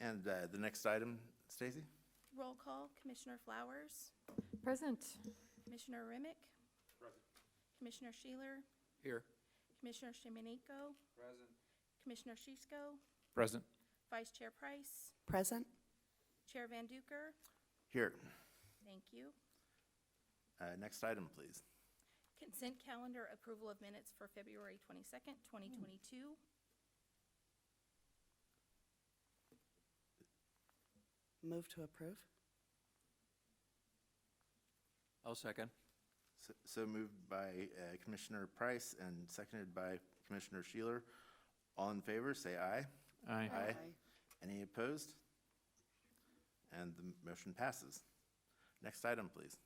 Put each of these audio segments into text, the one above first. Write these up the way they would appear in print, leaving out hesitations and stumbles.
And the next item, Stacy? Roll call, Commissioner Flowers, Present. Commissioner Remick. Present. Commissioner Sheeler, Here. Commissioner Shimeniko, Present. Commissioner Shisko, Present. Vice Chair Price, Present. Chair Van Duker. Here. Thank you. Next item, please. Consent calendar approval of minutes for February 22nd, 2022. Move to approve. I'll second. So moved by Commissioner Price and seconded by Commissioner Sheeler. All in favor, say aye. Aye. Aye. Any opposed? And the motion passes. Next item, please.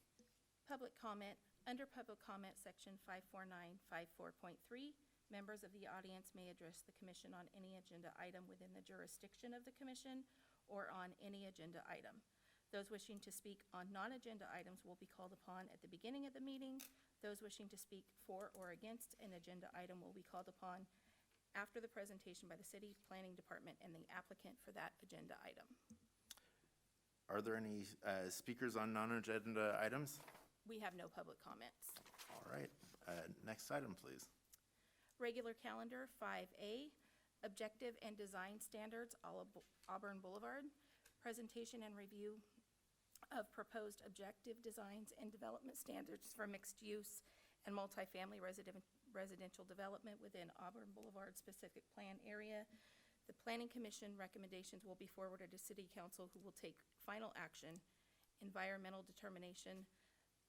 Public comment. Under public comment, section 54954.3, members of the audience may address the commission on any agenda item within the jurisdiction of the commission or on any agenda item. Those wishing to speak on non-agenda items will be called upon at the beginning of the meeting. Those wishing to speak for or against an agenda item will be called upon after the presentation by the city planning department and the applicant for that agenda item. Are there any speakers on non-agenda items? We have no public comments. All right. Next item, please. Regular calendar 5A, objective and design standards, Auburn Boulevard. Presentation and review of proposed objective designs and development standards for mixed use and multifamily residential development within Auburn Boulevard specific plan area. The Planning Commission recommendations will be forwarded to City Council, who will take final action. Environmental determination.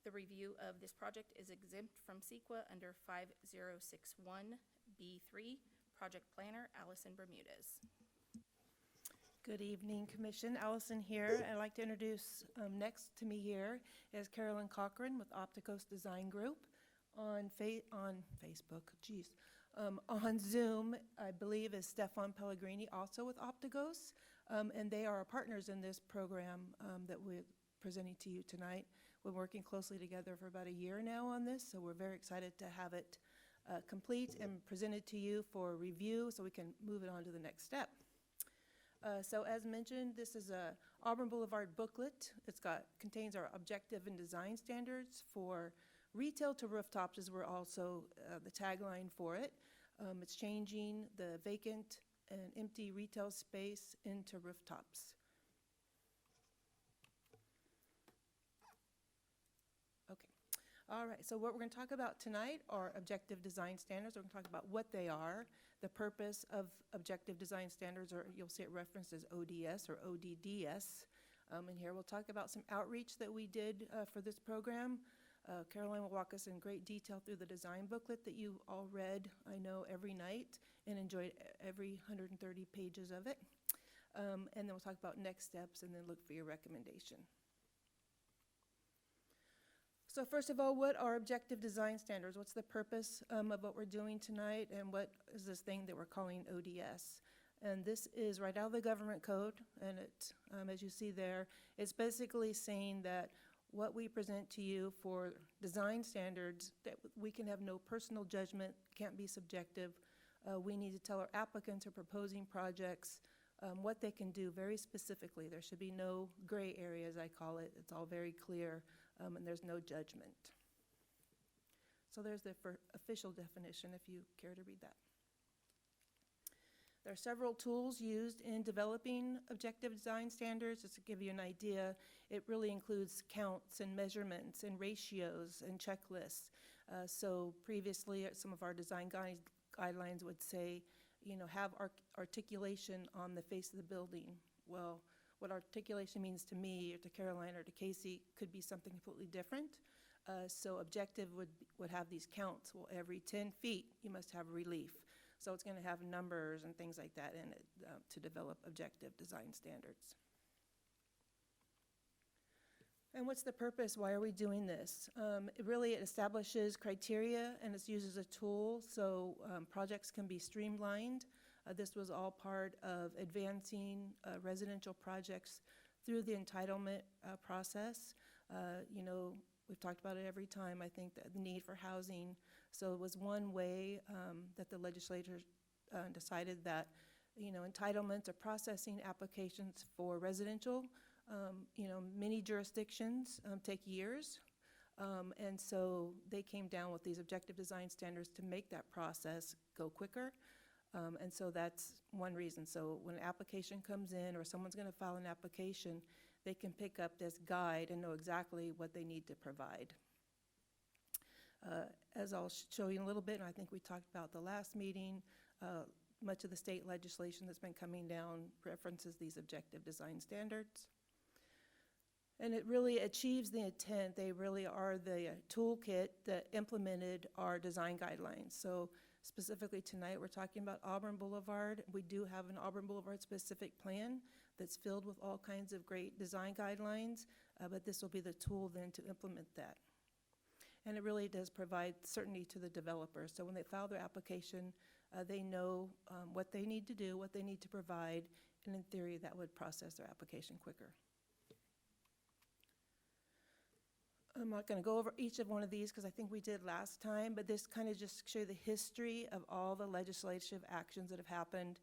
The review of this project is exempt from CEQA under 5061B3. Project Planner, Allison Bermudez. Good evening, Commission. Allison here. I'd like to introduce, next to me here is Carolyn Cochran with Opticos Design Group on Facebook, geez. On Zoom, I believe, is Stefan Pellegrini, also with Opticos, and they are our partners in this program that we're presenting to you tonight. We're working closely together for about a year now on this, so we're very excited to have it complete and presented to you for review so we can move it on to the next step. So as mentioned, this is a Auburn Boulevard booklet. Contains our objective and design standards for retail to rooftops, is where also the tagline for it. It's changing the vacant and empty retail space into rooftops. Okay. All right, so what we're going to talk about tonight are objective design standards. We're going to talk about what they are, the purpose of objective design standards, or you'll see it referenced as ODS or ODDS. And here we'll talk about some outreach that we did for this program. Caroline will walk us in great detail through the design booklet that you all read, I know, every night and enjoyed every 130 pages of it. And then we'll talk about next steps and then look for your recommendation. So first of all, what are objective design standards? What's the purpose of what we're doing tonight, and what is this thing that we're calling ODS? And this is right out of the government code, and it, as you see there, it's basically saying that what we present to you for design standards, that we can have no personal judgment, can't be subjective. We need to tell our applicants or proposing projects what they can do very specifically. There should be no gray areas, I call it. It's all very clear, and there's no judgment. So there's the official definition if you care to read that. There are several tools used in developing objective design standards. Just to give you an idea, it really includes counts and measurements and ratios and checklists. So previously, some of our design guidelines would say, you know, have articulation on the face of the building. Well, what articulation means to me or to Caroline or to Casey could be something completely different. So objective would have these counts. Well, every 10 feet, you must have relief. So it's going to have numbers and things like that in it to develop objective design standards. And what's the purpose? Why are we doing this? It establishes criteria and it's used as a tool so projects can be streamlined. This was all part of advancing residential projects through the entitlement process. You know, we've talked about it every time, I think, the need for housing. So it was one way that the legislature decided that entitlements or processing applications for residential. Many jurisdictions take years. And so they came down with these objective design standards to make that process go quicker. And so that's one reason. So when an application comes in or someone's going to file an application, they can pick up this guide and know exactly what they need to provide. As I'll show you in a little bit, and I think we talked about the last meeting, much of the state legislation that's been coming down references these objective design standards. And it really achieves the intent. They really are the toolkit that implemented our design guidelines. So specifically tonight, we're talking about Auburn Boulevard. We do have an Auburn Boulevard specific plan that's filled with all kinds of great design guidelines, but this will be the tool then to implement that. And it really does provide certainty to the developers. So when they file their application, they know what they need to do, what they need to provide, and in theory, that would process their application quicker. I'm not going to go over each of one of these because I think we did last time, but this kind of just show the history of all the legislative actions that have happened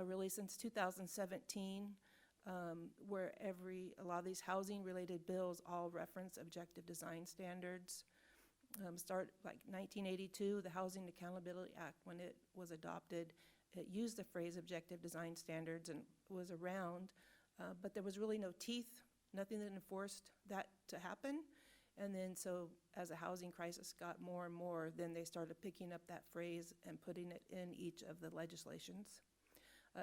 really since 2017, where a lot of these housing-related bills all reference objective design standards. Start like 1982, the Housing Accountability Act, when it was adopted, it used the phrase objective design standards and was around, but there was really no teeth, nothing that enforced that to happen. And then so as the housing crisis got more and more, then they started picking up that phrase and putting it in each of the legislations.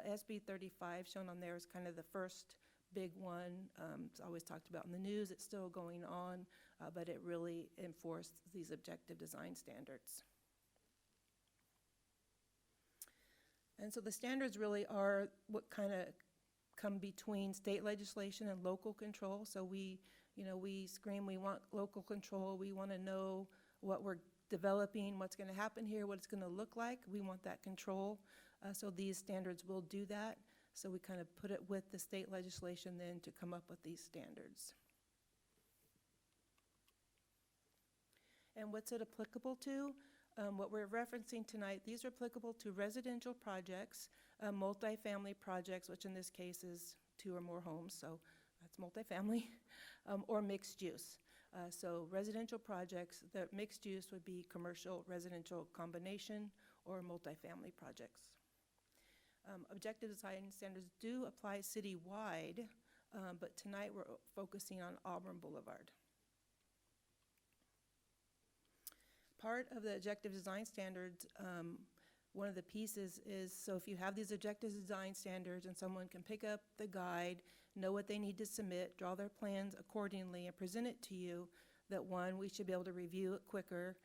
SB 35 shown on there is kind of the first big one. It's always talked about in the news. It's still going on, but it really enforced these objective design standards. And so the standards really are what kind of come between state legislation and local control. So we scream, we want local control. We want to know what we're developing, what's going to happen here, what it's going to look like. We want that control. So these standards will do that. So we kind of put it with the state legislation then to come up with these standards. And what's it applicable to? What we're referencing tonight, these are applicable to residential projects, multifamily projects, which in this case is 2 or more homes, so that's multifamily, or mixed use. So residential projects, the mixed use would be commercial residential combination or multifamily projects. Objective design standards do apply citywide, but tonight we're focusing on Auburn Boulevard. Part of the objective design standards, one of the pieces is, so if you have these objective design standards and someone can pick up the guide, know what they need to submit, draw their plans accordingly, and present it to you, that one, we should be able to review it quicker.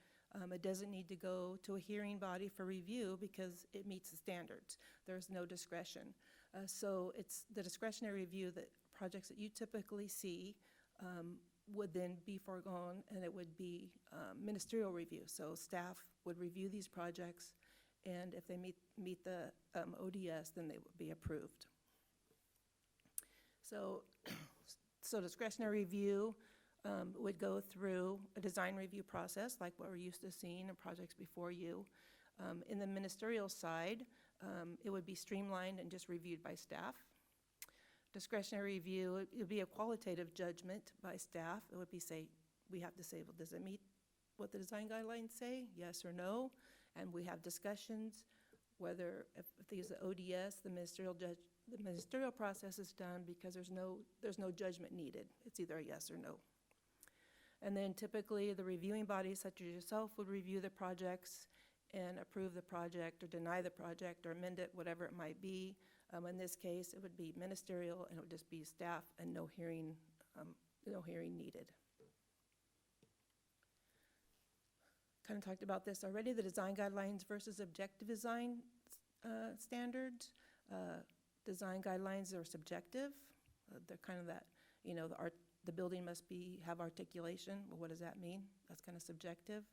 It doesn't need to go to a hearing body for review because it meets the standards. There's no discretion. So it's the discretionary review that projects that you typically see would then be foregone, and it would be ministerial review. So staff would review these projects, and if they meet the ODS, then they would be approved. So discretionary review would go through a design review process like what we're used to seeing in projects before you. In the ministerial side, it would be streamlined and just reviewed by staff. Discretionary review, it would be a qualitative judgment by staff. It would be we have to say, well, does it meet what the design guidelines say, yes or no? And we have discussions whether if these are ODS, the ministerial process is done because there's no judgment needed. It's either a yes or no. And then typically the reviewing bodies such as yourself would review the projects and approve the project or deny the project or amend it, whatever it might be. In this case, it would be ministerial and it would just be staff and no hearing needed. Kind of talked about this already, the design guidelines versus objective design standards. Design guidelines are subjective. They're kind of that, the building must have articulation. Well, what does that mean? That's kind of subjective.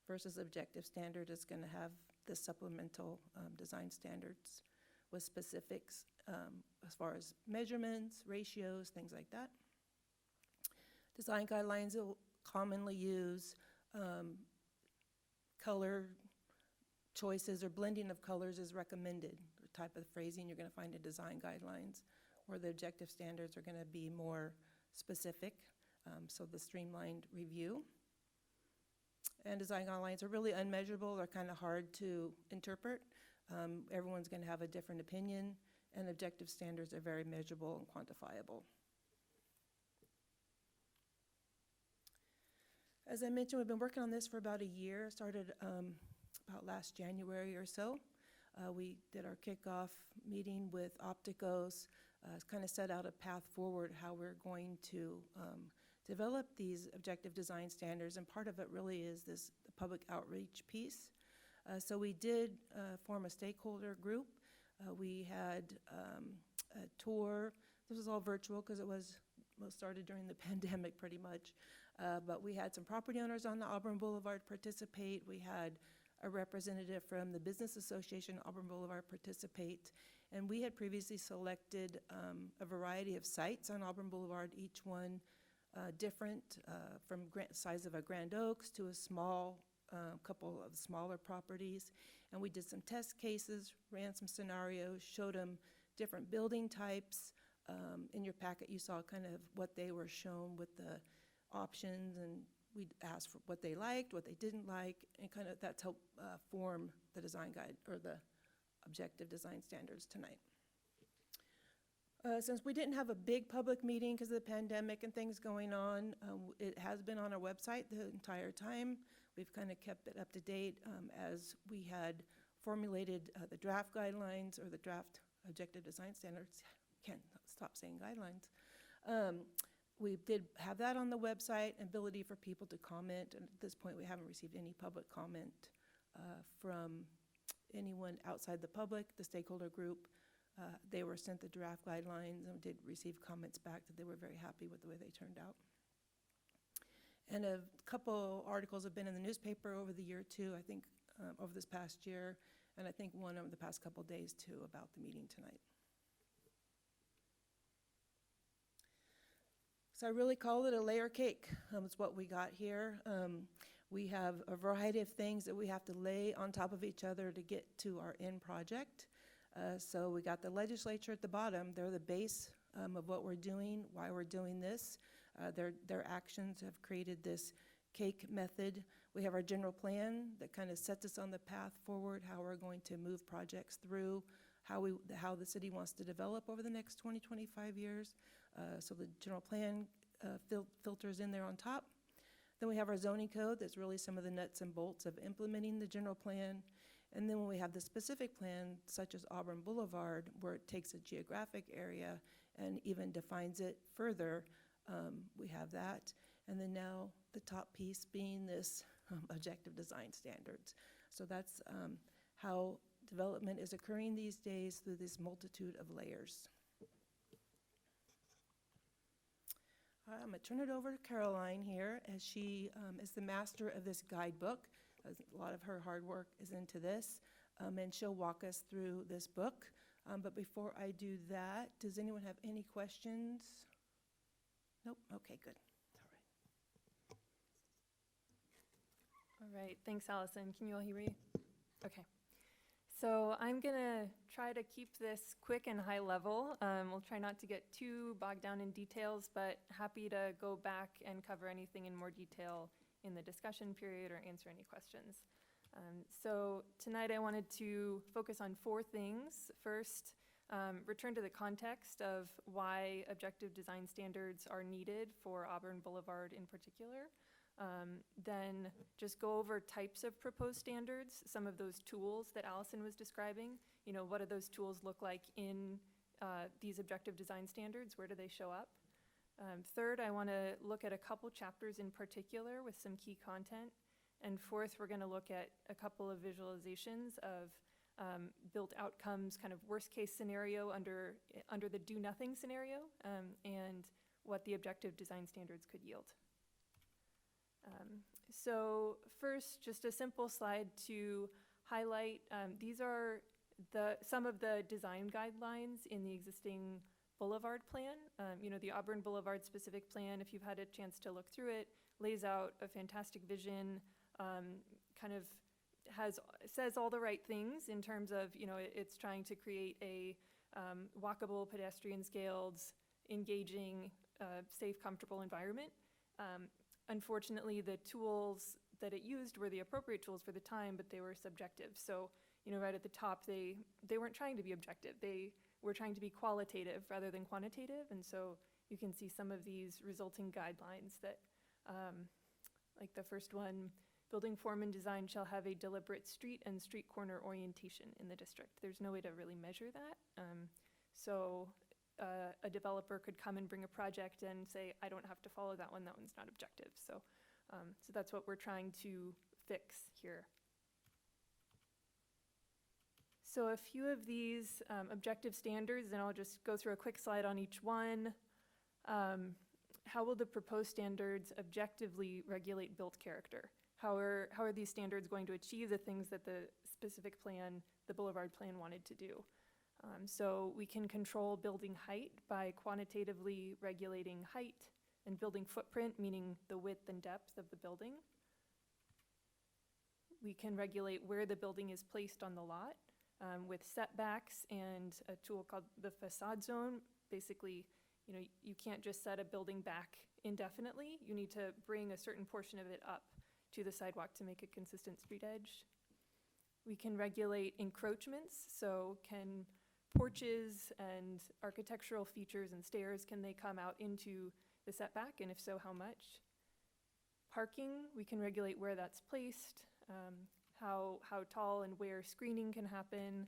Versus objective standard is going to have the supplemental design standards with specifics as far as measurements, ratios, things like that. Design guidelines will commonly use color choices or blending of colors is recommended. type of phrasing you're going to find in design guidelines, where the objective standards are going to be more specific, so the streamlined review. And design guidelines are really unmeasurable. They're kind of hard to interpret. Everyone's going to have a different opinion, and objective standards are very measurable and quantifiable. As I mentioned, we've been working on this for about a year. Started about last January or so. We did our kickoff meeting with Opticos, kind of set out a path forward how we're going to develop these objective design standards, and part of it really is the public outreach piece. So we did form a stakeholder group. We had a tour. This was all virtual because it was started during the pandemic pretty much. But we had some property owners on the Auburn Boulevard participate. We had a representative from the Business Association Auburn Boulevard participate. And we had previously selected a variety of sites on Auburn Boulevard, each one different, from size of a Grand Oaks to a small couple of smaller properties. And we did some test cases, ran some scenarios, showed them different building types. In your packet, you saw kind of what they were shown with the options, and we asked for what they liked, what they didn't like, and kind of that's helped form the design guide or the objective design standards tonight. Since we didn't have a big public meeting because of the pandemic and things going on, it has been on our website the entire time. We've kind of kept it up to date as we had formulated the draft guidelines or the draft objective design standards. Can't stop saying guidelines. We did have that on the website, ability for people to comment, and at this point we haven't received any public comment from anyone outside the public, the stakeholder group. They were sent the draft guidelines and did receive comments back that they were very happy with the way they turned out. And a couple articles have been in the newspaper over the year too, I think over this past year, and I think one over the past couple days too about the meeting tonight. So I really call it a layer cake. It's what we got here. We have a variety of things that we have to lay on top of each other to get to our end project. So we got the legislature at the bottom. They're the base of what we're doing, why we're doing this. Their actions have created this cake method. We have our general plan that kind of sets us on the path forward, how we're going to move projects through, how the city wants to develop over the next 20, 25 years. So the general plan filters in there on top. Then we have our zoning code that's really some of the nuts and bolts of implementing the general plan. And then when we have the specific plan, such as Auburn Boulevard, where it takes a geographic area and even defines it further, we have that. And then now the top piece being this objective design standards. So that's how development is occurring these days through this multitude of layers. I'm going to turn it over to Caroline here, as she is the master of this guidebook. A lot of her hard work is into this, and she'll walk us through this book. But before I do that, does anyone have any questions? Nope? Okay, good. All right, thanks, Allison. Can you all hear me? Okay. So I'm gonna try to keep this quick and high level. We'll try not to get too bogged down in details, but happy to go back and cover anything in more detail in the discussion period or answer any questions. So tonight I wanted to focus on 4 things. First, return to the context of why objective design standards are needed for Auburn Boulevard in particular. Then just go over types of proposed standards, some of those tools that Allison was describing. You know, what do those tools look like in these objective design standards? Where do they show up? Third, I want to look at a couple chapters in particular with some key content. And fourth, we're going to look at a couple of visualizations of built outcomes, kind of worst case scenario under the do nothing scenario, and what the objective design standards could yield. So first, just a simple slide to highlight, these are some of the design guidelines in the existing Boulevard plan. You know, the Auburn Boulevard specific plan, if you've had a chance to look through it, lays out a fantastic vision, kind of says all the right things in terms of, it's trying to create a walkable, pedestrian-scaled, engaging, safe, comfortable environment. Unfortunately, the tools that it used were the appropriate tools for the time, but they were subjective. So, right at the top, they weren't trying to be objective. They were trying to be qualitative rather than quantitative. And so you can see some of these resulting guidelines that, like the first one, building form and design shall have a deliberate street and street corner orientation in the district. There's no way to really measure that. So a developer could come and bring a project and say, I don't have to follow that one. That one's not objective. So that's what we're trying to fix here. So a few of these objective standards, and I'll just go through a quick slide on each one. How will the proposed standards objectively regulate built character? How are these standards going to achieve the things that the specific plan, the Boulevard Plan, wanted to do? So we can control building height by quantitatively regulating height and building footprint, meaning the width and depth of the building. We can regulate where the building is placed on the lot with setbacks and a tool called the facade zone. Basically, you can't just set a building back indefinitely. You need to bring a certain portion of it up to the sidewalk to make a consistent street edge. We can regulate encroachments, so can porches and architectural features and stairs, can they come out into the setback, and if so, how much? Parking, we can regulate where that's placed, how tall and where screening can happen.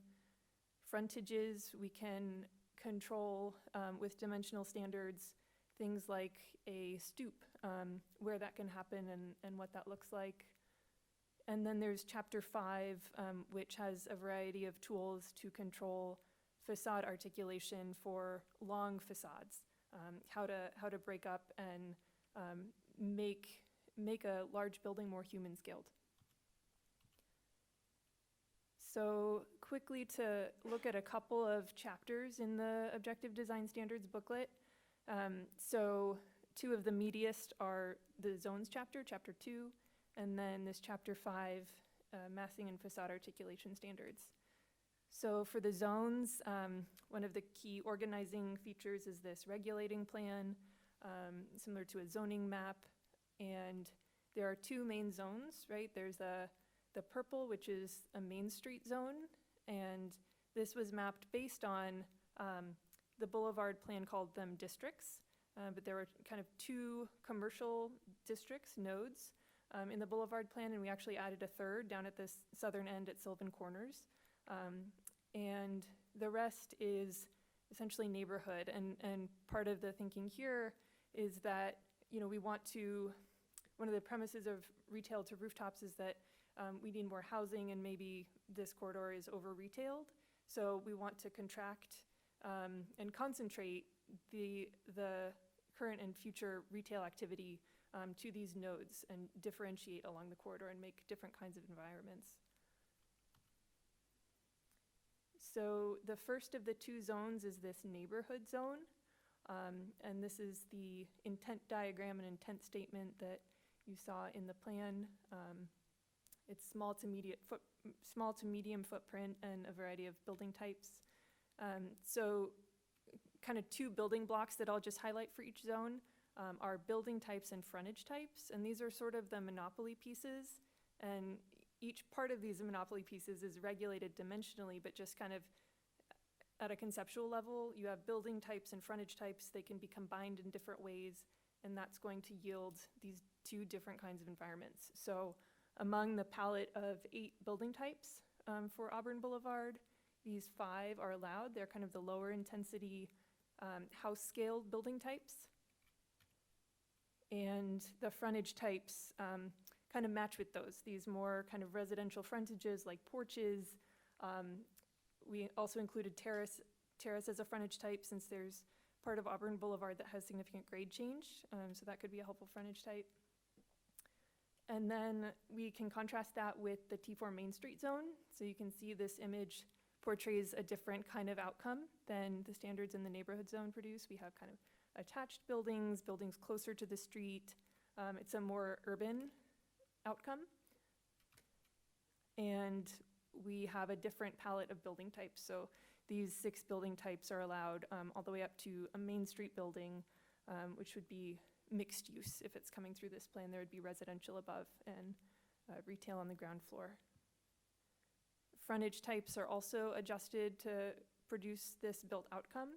Frontages, we can control with dimensional standards, things like a stoop, where that can happen and what that looks like. And then there's Chapter 5, which has a variety of tools to control facade articulation for long facades, how to break up and make a large building more human-scaled. So quickly to look at a couple of chapters in the Objective Design Standards booklet. So two of the meatiest are the zones chapter, Chapter 2, and then this Chapter 5, massing and facade articulation standards. So for the zones, one of the key organizing features is this regulating plan, similar to a zoning map. And there are two main zones, right? There's the purple, which is a Main Street zone, and this was mapped based on the Boulevard Plan called them districts, but there were kind of two commercial districts, nodes, in the Boulevard Plan, and we actually added a third down at this southern end at Sylvan Corners. And the rest is essentially neighborhood, and part of the thinking here is that, we want to, one of the premises of retail to rooftops is that we need more housing, and maybe this corridor is over-retailed. So we want to contract and concentrate the current and future retail activity to these nodes and differentiate along the corridor and make different kinds of environments. So the first of the two zones is this neighborhood zone. And this is the intent diagram and intent statement that you saw in the plan. It's small to medium footprint and a variety of building types. So kind of two building blocks that I'll just highlight for each zone are building types and frontage types. And these are sort of the monopoly pieces. And each part of these monopoly pieces is regulated dimensionally, but just kind of at a conceptual level, you have building types and frontage types. They can be combined in different ways, and that's going to yield these two different kinds of environments. So among the palette of 8 building types for Auburn Boulevard, these 5 are allowed. They're kind of the lower intensity house-scaled building types. And the frontage types kind of match with those. These more kind of residential frontages like porches. We also included terrace as a frontage type, since there's part of Auburn Boulevard that has significant grade change. So that could be a helpful frontage type. And then we can contrast that with the T4 Main Street zone. So you can see this image portrays a different kind of outcome than the standards in the neighborhood zone produce. We have kind of attached buildings closer to the street. It's a more urban outcome. And we have a different palette of building types. So these 6 building types are allowed all the way up to a Main Street building, which would be mixed use. If it's coming through this plan, there would be residential above and retail on the ground floor. Frontage types are also adjusted to produce this built outcome.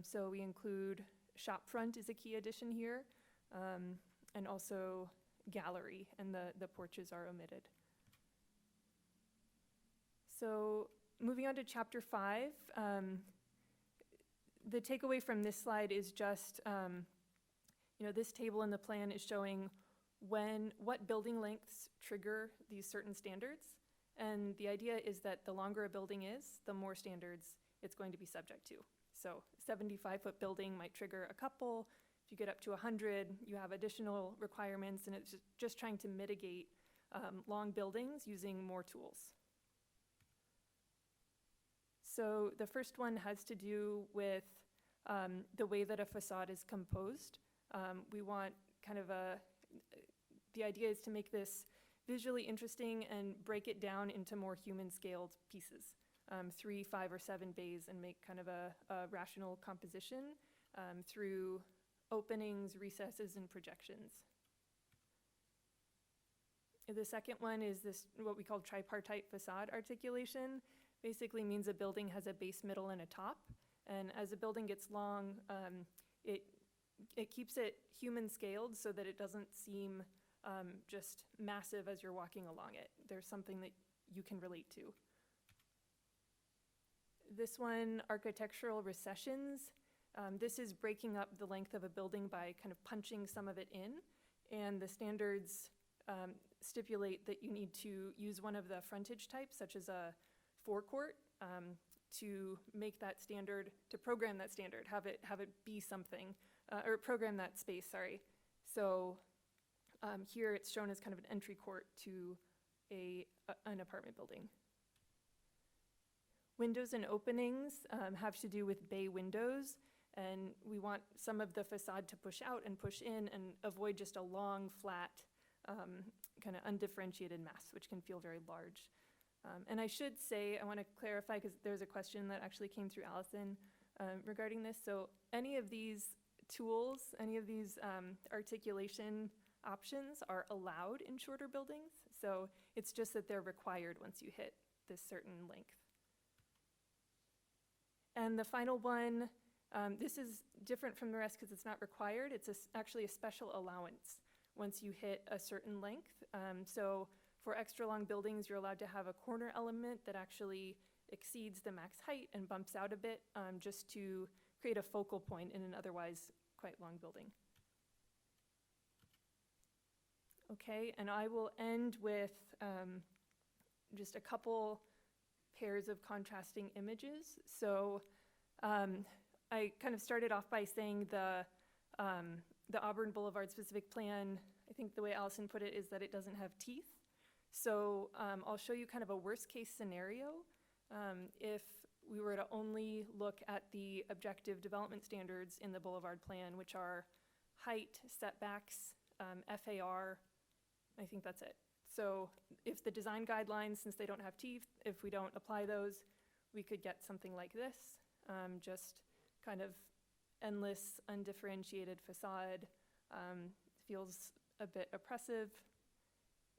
So we include shop front is a key addition here, and also gallery, and the porches are omitted. So moving on to chapter 5, the takeaway from this slide is just, this table in the plan is showing what building lengths trigger these certain standards. And the idea is that the longer a building is, the more standards it's going to be subject to. So 75-foot building might trigger a couple. If you get up to 100, you have additional requirements, and it's just trying to mitigate long buildings using more tools. So the first one has to do with the way that a facade is composed. We want kind of the idea is to make this visually interesting and break it down into more human-scaled pieces, 3, 5, or 7 bays, and make kind of a rational composition through openings, recesses, and projections. The second one is this, what we call tripartite facade articulation. Basically means a building has a base, middle, and a top. And as a building gets long, it keeps it human-scaled so that it doesn't seem just massive as you're walking along it. There's something that you can relate to. This one, architectural recessions. This is breaking up the length of a building by kind of punching some of it in. And the standards stipulate that you need to use one of the frontage types, such as a forecourt, to make that standard, to program that standard, have it be something, or program that space, sorry. So here it's shown as kind of an entry court to an apartment building. Windows and openings have to do with bay windows, and we want some of the facade to push out and push in and avoid just a long, flat, kind of undifferentiated mass, which can feel very large. And I should say, I want to clarify, because there's a question that actually came through Allison regarding this. So any of these tools, any of these articulation options are allowed in shorter buildings. So it's just that they're required once you hit this certain length. And the final one, this is different from the rest because it's not required. It's actually a special allowance once you hit a certain length. So for extra long buildings, you're allowed to have a corner element that actually exceeds the max height and bumps out a bit, just to create a focal point in an otherwise quite long building. Okay, and I will end with just a couple pairs of contrasting images. So I kind of started off by saying the Auburn Boulevard specific plan, I think the way Allison put it is that it doesn't have teeth. So I'll show you kind of a worst case scenario. If we were to only look at the objective development standards in the Boulevard plan, which are height, setbacks, FAR, I think that's it. So if the design guidelines, since they don't have teeth, if we don't apply those, we could get something like this, just kind of endless, undifferentiated facade, feels a bit oppressive.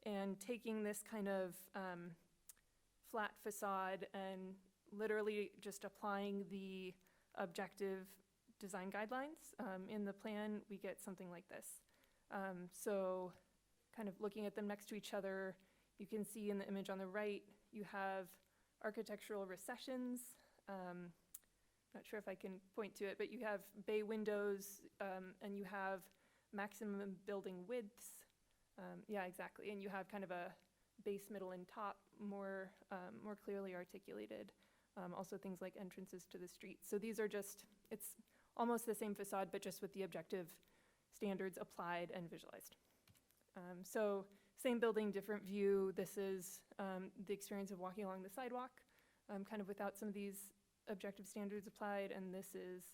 And taking this kind of flat facade and literally just applying the objective design guidelines in the plan, we get something like this. So kind of looking at them next to each other, you can see in the image on the right, you have architectural recessions. Not sure if I can point to it, but you have bay windows and you have maximum building widths. Yeah, exactly. And you have kind of a base, middle, and top more clearly articulated. Also things like entrances to the street. So these are just, it's almost the same facade, but just with the objective standards applied and visualized. So same building, different view. This is the experience of walking along the sidewalk, kind of without some of these objective standards applied, and this is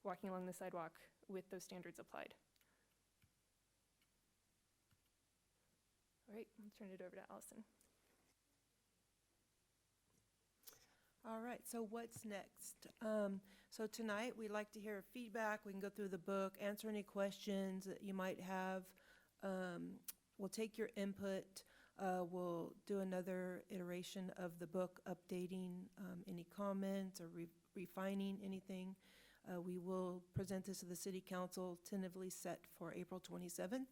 walking along the sidewalk with those standards applied. All right, I'll turn it over to Allison. All right, so what's next? So tonight, we'd like to hear feedback. We can go through the book, answer any questions that you might have. We'll take your input. We'll do another iteration of the book, updating any comments or refining anything. We will present this to the city council, tentatively set for April 27th,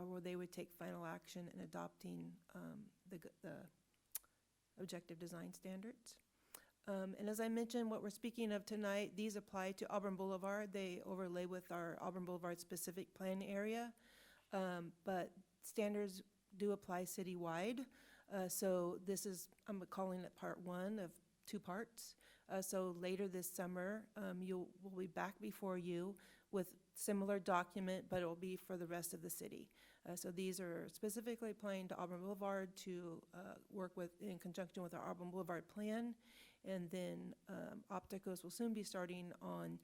where they would take final action in adopting the objective design standards. And as I mentioned, what we're speaking of tonight, these apply to Auburn Boulevard. They overlay with our Auburn Boulevard specific plan area, but standards do apply citywide. So this is, I'm calling it part one of two parts. So later this summer, we'll be back before you with similar document, but it will be for the rest of the city. So these are specifically applying to Auburn Boulevard to work with, in conjunction with our Auburn Boulevard plan. And then Opticos will soon be starting on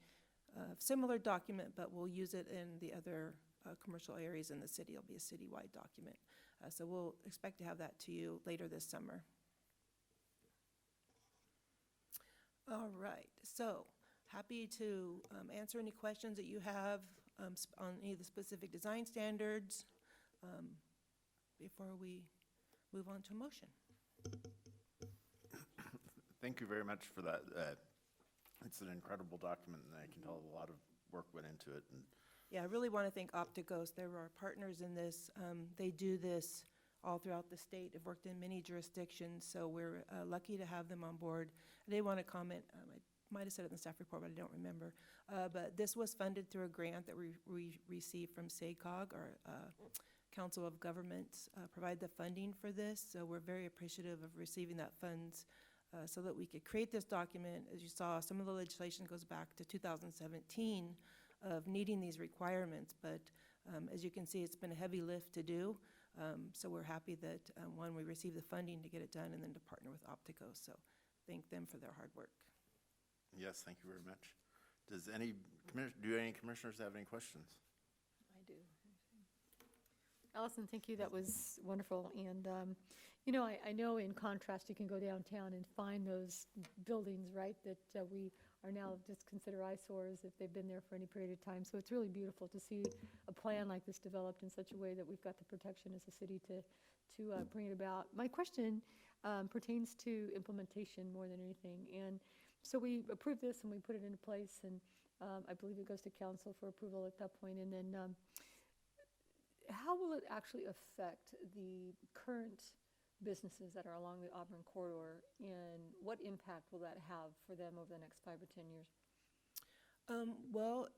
a similar document, but we'll use it in the other commercial areas in the city. It'll be a citywide document. So we'll expect to have that to you later this summer. All right, so happy to answer any questions that you have on any of the specific design standards before we move on to a motion. Thank you very much for that. It's an incredible document, and I can tell a lot of work went into it. And Yeah, I really want to thank Opticos. They're our partners in this. They do this all throughout the state. They've worked in many jurisdictions, so we're lucky to have them on board. I did want to comment, I might have said it in the staff report, but I don't remember. But this was funded through a grant that we received from SACOG, our Council of Governments, provide the funding for this. So we're very appreciative of receiving that funds so that we could create this document. As you saw, some of the legislation goes back to 2017 of needing these requirements, but as you can see, it's been a heavy lift to do. So we're happy that, one, we received the funding to get it done, and then to partner with Opticos. So thank them for their hard work. yes, thank you very much. Do any commissioners have any questions? I do. Allison, thank you. That was wonderful. And, you know, I know in contrast, you can go downtown and find those buildings, right, that we are now just consider eyesores if they've been there for any period of time. So it's really beautiful to see a plan like this developed in such a way that we've got the protection as a city to bring it about. My question pertains to implementation more than anything. And so we approved this and we put it into place, and I believe it goes to council for approval at that point. And then how will it actually affect the current businesses that are along the Auburn corridor, and what impact will that have for them over the next 5 or 10 years? Well,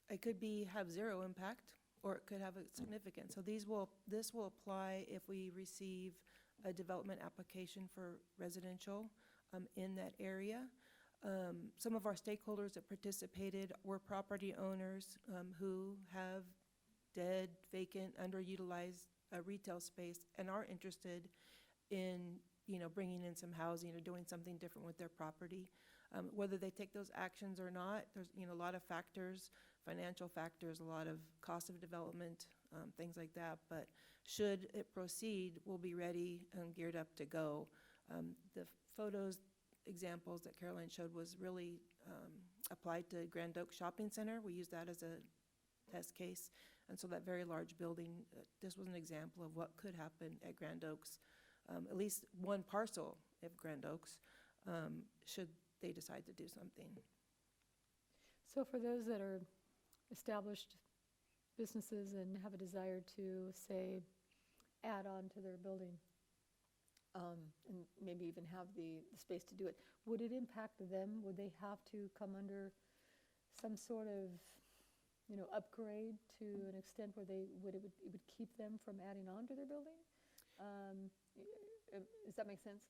it could have zero impact, or it could have a significant. So this will apply if we receive a development application for residential in that area. Some of our stakeholders that participated were property owners who have dead, vacant, underutilized retail space and are interested in, bringing in some housing or doing something different with their property. Whether they take those actions or not, there's, a lot of factors, financial factors, a lot of cost of development, things like that. But should it proceed, we'll be ready and geared up to go. The photos, examples that Caroline showed was really applied to Grand Oaks Shopping Center. We used that as a test case. And so that very large building, this was an example of what could happen at Grand Oaks, at least one parcel of Grand Oaks, should they decide to do something. So for those that are established businesses and have a desire to, say, add on to their building, and maybe even have the space to do it, would it impact them? Would they have to come under some sort of upgrade to an extent where it would keep them from adding on to their building? Does that make sense?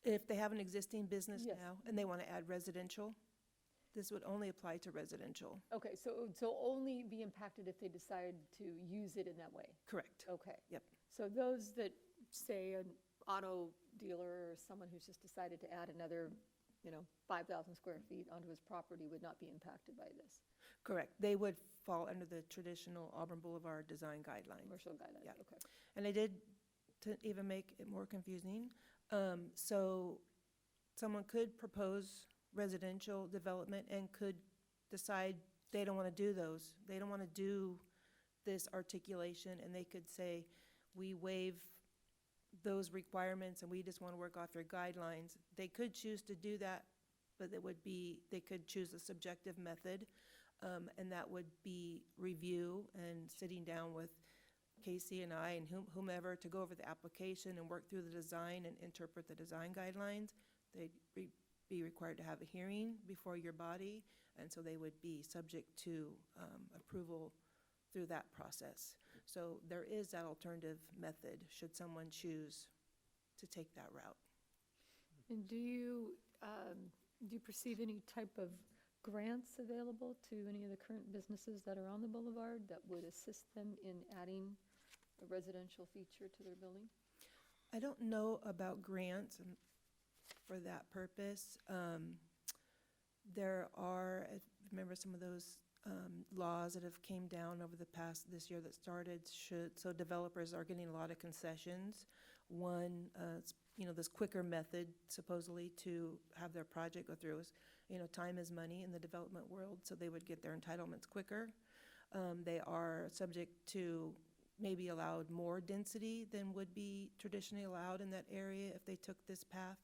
If they have an existing business Yes. now and they want to add residential, this would only apply to residential. Okay, so only be impacted if they decide to use it in that way? Correct. Okay. Yep. So those that, say, an auto dealer or someone who's just decided to add another 5,000 square feet onto his property would not be impacted by this? Correct. They would fall under the traditional Auburn Boulevard design guidelines. Commercial guidelines, Yeah. okay. And I did, to even make it more confusing, so someone could propose residential development and could decide they don't want to do those. They don't want to do this articulation, and they could say, we waive those requirements and we just want to work off your guidelines. They could choose to do that, but they could choose a subjective method, and that would be review and sitting down with Casey and I and whomever to go over the application and work through the design and interpret the design guidelines. They'd be required to have a hearing before your body, and so they would be subject to approval through that process. So there is that alternative method, should someone choose to take that route. And do you perceive any type of grants available to any of the current businesses that are on the boulevard that would assist them in adding a residential feature to their building? I don't know about grants for that purpose. There are, I remember some of those laws that have came down over the past, this year that started, so developers are getting a lot of concessions. One, this quicker method supposedly to have their project go through is, time is money in the development world, so they would get their entitlements quicker. They are subject to maybe allowed more density than would be traditionally allowed in that area if they took this path.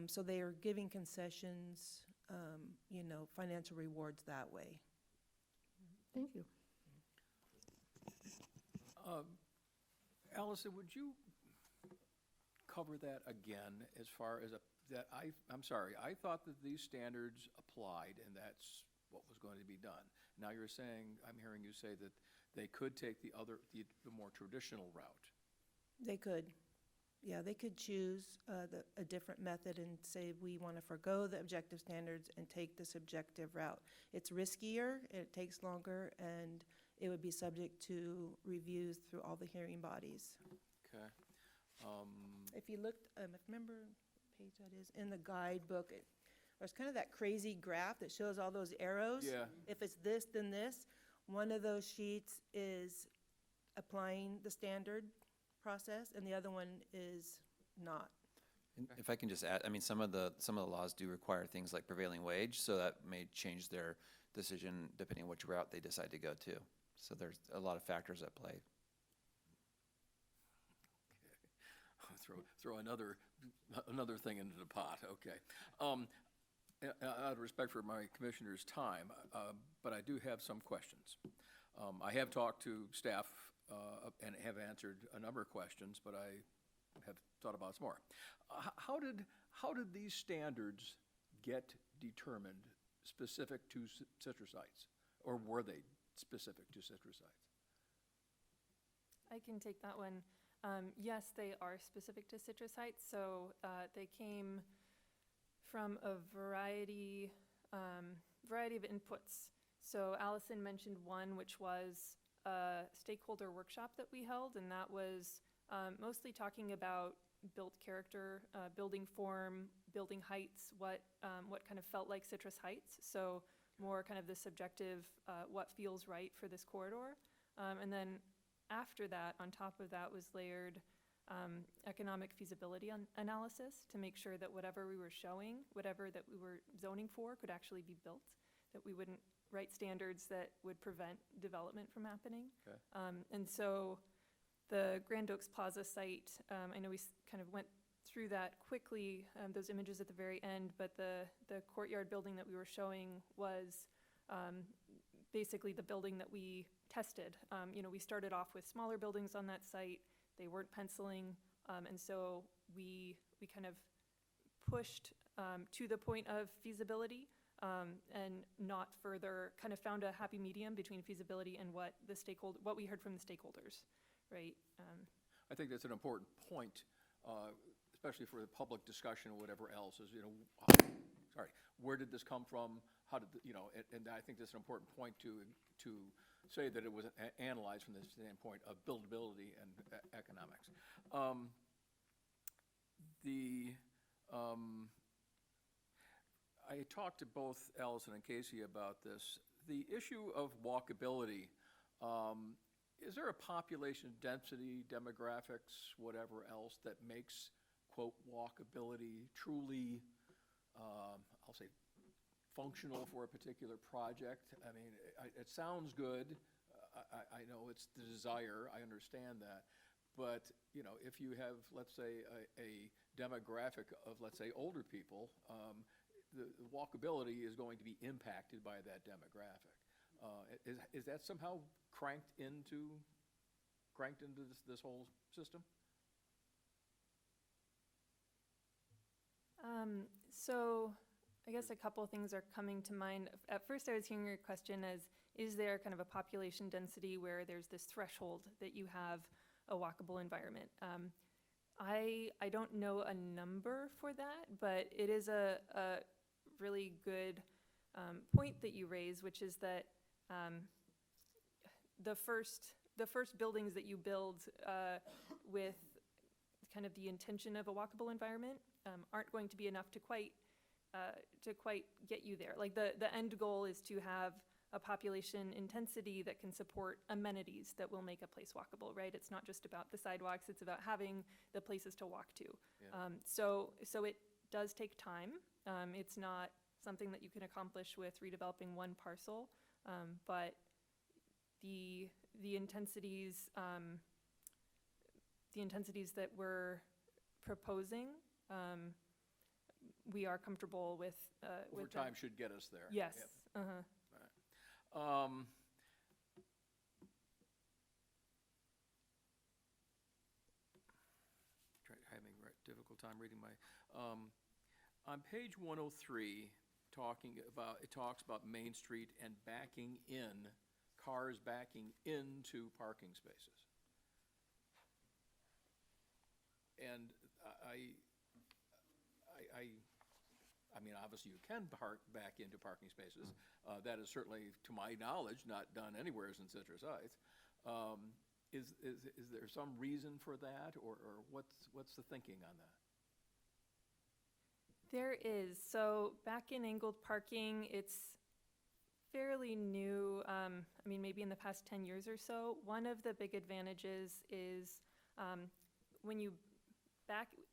So they are giving concessions, financial rewards that way. Thank you. Allison, would you cover that again as far as I'm sorry, I thought that these standards applied and that's what was going to be done. Now you're saying, I'm hearing you say that they could take the more traditional route. They could. Yeah, they could choose a different method and say, we want to forego the objective standards and take the subjective route. It's riskier, it takes longer, and it would be subject to reviews through all the hearing bodies. Okay. If you looked, remember what page that is, in the guidebook, there's kind of that crazy graph that shows all those arrows. Yeah. If it's this, then this. One of those sheets is applying the standard process, and the other one is not. And if I can just add, I mean, some of the laws do require things like prevailing wage, so that may change their decision depending on which route they decide to go to. So there's a lot of factors at play. Throw another thing into the pot, okay. Out of respect for my commissioner's time, but I do have some questions. I have talked to staff and have answered a number of questions, but I have thought about some more. How did these standards get determined specific to citrus sites, or were they specific to citrus sites? I can take that one. Yes, they are specific to citrus sites, so they came from a variety of inputs. So Allison mentioned one, which was a stakeholder workshop that we held, and that was mostly talking about built character, building form, building heights, what kind of felt like Citrus Heights. So more kind of the subjective, what feels right for this corridor. And then after that, on top of that was layered economic feasibility analysis to make sure that whatever we were showing, whatever that we were zoning for could actually be built, that we wouldn't write standards that would prevent development from happening. Okay. And so the Grand Oaks Plaza site, I know we kind of went through that quickly, those images at the very end, but the courtyard building that we were showing was basically the building that we tested. We started off with smaller buildings on that site. They weren't penciling, and so we kind of pushed to the point of feasibility and not further, kind of found a happy medium between feasibility and what we heard from the stakeholders, right? I think that's an important point, especially for the public discussion or whatever else, is, where did this come from? How did, and I think that's an important point to say that it was analyzed from the standpoint of buildability and economics. I talked to both Allison and Casey about this. The issue of walkability, is there a population density, demographics, whatever else that makes, quote, walkability truly I'll say, functional for a particular project. I mean, it sounds good. I know it's the desire, I understand that. But, you know, if you have, let's say, a demographic of, let's say, older people, the walkability is going to be impacted by that demographic. Is that somehow cranked into this whole system? So I guess a couple of things are coming to mind. At first, I was hearing your question as, is there kind of a population density where there's this threshold that you have a walkable environment? I don't know a number for that, but it is a really good point that you raise, which is that the first buildings that you build with kind of the intention of a walkable environment aren't going to be enough to quite get you there. Like the end goal is to have a population intensity that can support amenities that will make a place walkable, right? It's not just about the sidewalks, it's about having the places to walk to. Yeah. So it does take time. It's not something that you can accomplish with redeveloping one parcel, but the intensities that we're proposing, we are comfortable with. Over with them. time should get us there. Yes. Yep. Uh-huh. Having a difficult time reading my, on page 103, it talks about Main Street and cars backing into parking spaces. And I mean, obviously you can back into parking spaces. That is certainly, to my knowledge, not done anywhere in Citrus Heights. Is there some reason for that, or what's the thinking on that? There is. So back in angled parking, it's fairly new. I mean, maybe in the past 10 years or so. One of the big advantages is when you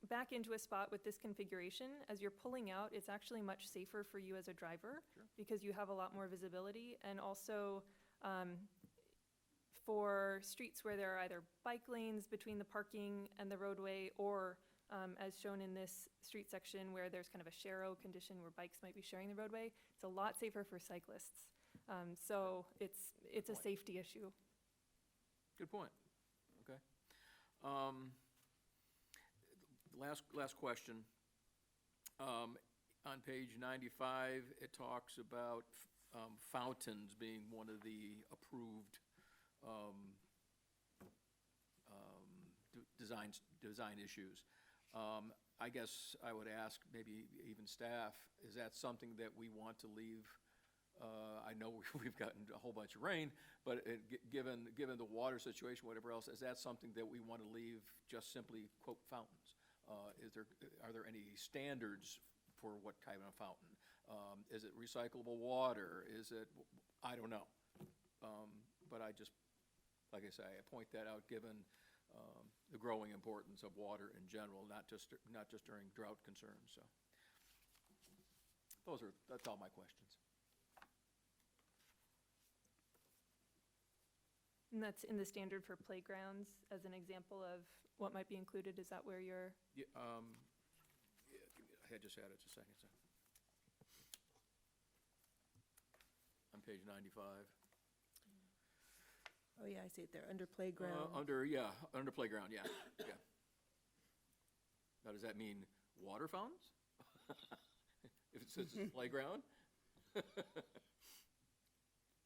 back into a spot with this configuration, as you're pulling out, it's actually much safer for you as a driver. Sure. Because you have a lot more visibility. And also for streets where there are either bike lanes between the parking and the roadway, or as shown in this street section where there's kind of a share-o condition where bikes might be sharing the roadway, it's a lot safer for cyclists. So it's a safety issue. Good point. Okay. Last question. On page 95, it talks about fountains being one of the approved design issues. I guess I would ask, maybe even staff, is that something that we want to leave? I know we've gotten a whole bunch of rain, but given the water situation, whatever else, is that something that we want to leave just simply, quote, fountains? Are there any standards for what kind of fountain? Is it recyclable water? Is it, I don't know. But I just, like I say, I point that out given the growing importance of water in general, not just during drought concerns. So that's all my questions. And that's in the standard for playgrounds as an example of what might be included. Is that where you're? Yeah, I just had it just a second. On page 95. Oh, yeah, I see it there, under playground. Under playground, yeah. Now, does that mean water fountains? If it says it's playground?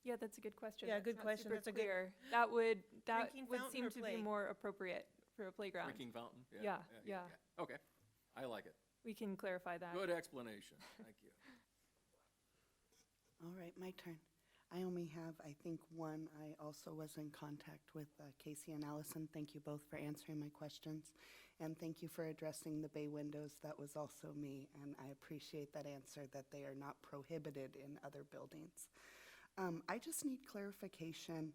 Yeah, that's a good question. Yeah, That's good not question. super That's a good- clear. That would Drinking fountain seem or to be play? more appropriate for a playground. Drinking fountain? Yeah. Okay, I like it. We can clarify that. Good explanation, thank you. All right, my turn. I only have, I think, one. I also was in contact with Casey and Allison. Thank you both for answering my questions. And thank you for addressing the bay windows. That was also me, and I appreciate that answer, that they are not prohibited in other buildings. I just need clarification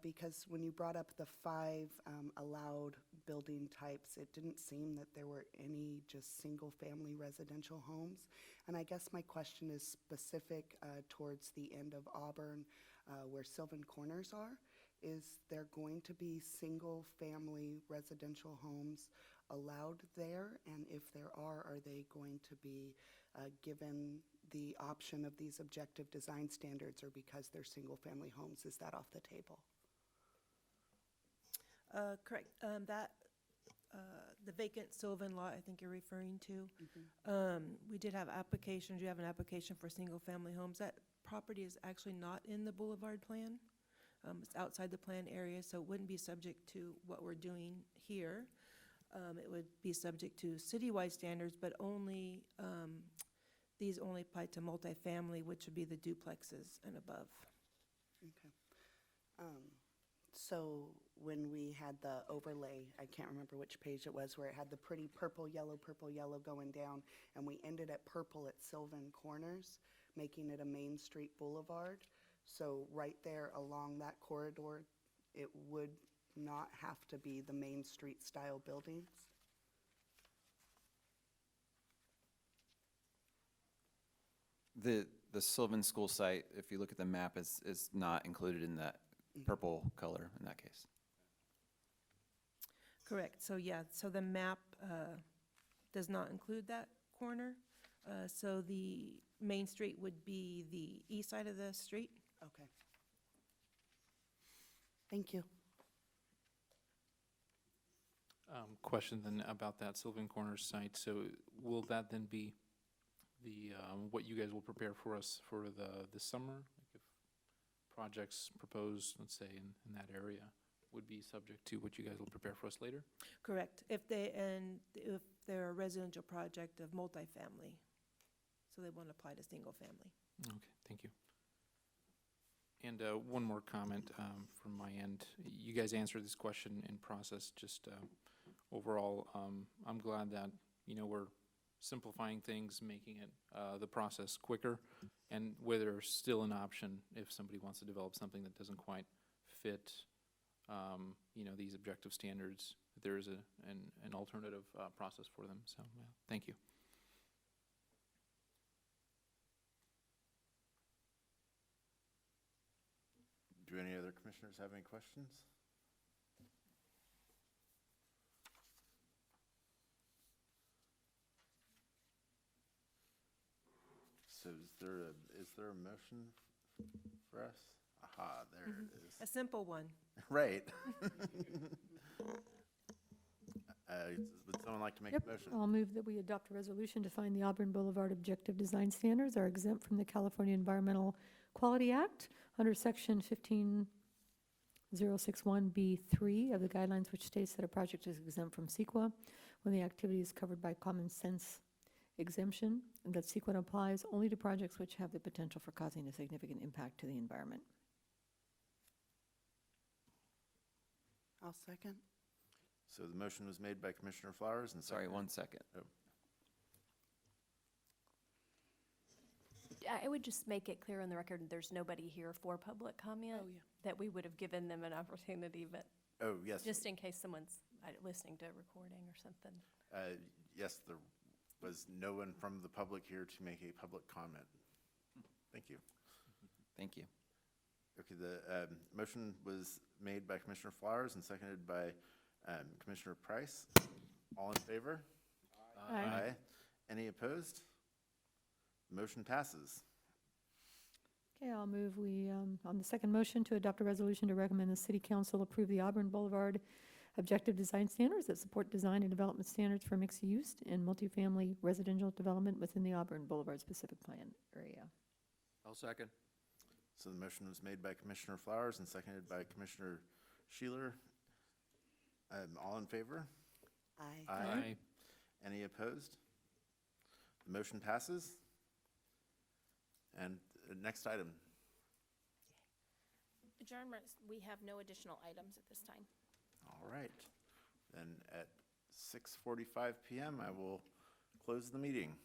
because when you brought up the 5 allowed building types, it didn't seem that there were any just single-family residential homes. And I guess my question is specific towards the end of Auburn, where Sylvan Corners are. Is there going to be single-family residential homes allowed there? And if there are they going to be given the option of these objective design standards, or because they're single-family homes, is that off the table? Correct. The vacant Sylvan lot, I think you're referring to. We did have applications, you have an application for single-family homes. That property is actually not in the Boulevard plan. It's outside the plan area, so it wouldn't be subject to what we're doing here. It would be subject to citywide standards, but only, these only apply to multifamily, which would be the duplexes and above. Okay. So when we had the overlay, I can't remember which page it was, where it had the pretty purple, yellow going down, and we ended at purple at Sylvan Corners, making it a Main Street boulevard. So right there along that corridor, it would not have to be the Main Street style buildings? The Sylvan School site, if you look at the map, is not included in that purple color in that case. Correct. So, yeah, so the map does not include that corner. So the Main Street would be the east side of the street. Okay. Thank you. Question then about that Sylvan Corners site. So will that then be the, what you guys will prepare for us for the summer? Like if projects proposed, let's say, in that area would be subject to what you guys will prepare for us later? Correct. If they're a residential project of multifamily, so they won't apply to single family. Okay, thank you. And one more comment from my end. You guys answered this question in process. Just overall, I'm glad that, you know, we're simplifying things, making it the process quicker, and where there's still an option if somebody wants to develop something that doesn't quite fit, you know, these objective standards, there is an alternative process for them. So, yeah, thank you. Do any other commissioners have any questions? So is there a motion for us? Aha, there it is. A simple one. Right. Would someone like to make Yep, a motion? I'll move that we adopt a resolution to find the Auburn Boulevard objective design standards are exempt from the California Environmental Quality Act under section 15061B3 of the guidelines, which states that a project is exempt from CEQA when the activity is covered by common sense exemption, and that CEQA applies only to projects which have the potential for causing a significant impact to the environment. I'll second. So the motion was made by Commissioner Flowers and Sorry, seconded. 1 second. I would just make it clear on the record, there's nobody here for public comment. Oh, yeah. That we would have given them an opportunity, but Oh, yes. just in case someone's listening to a recording or something. Yes, there was no one from the public here to make a public comment. Thank you. Thank you. Okay, the motion was made by Commissioner Flowers and seconded by Commissioner Price. All in favor? Aye. Any opposed? Motion passes. Okay, I'll move we, on the second motion, to adopt a resolution to recommend the City Council approve the Auburn Boulevard objective design standards that support design and development standards for mixed use and multifamily residential development within the Auburn Boulevard specific plan area. I'll second. So the motion was made by Commissioner Flowers and seconded by Commissioner Sheeler. All in favor? Aye. Any opposed? The motion passes. And next item. Adjournment, we have no additional items at this time. All right. Then at 6:45 PM, I will close the meeting.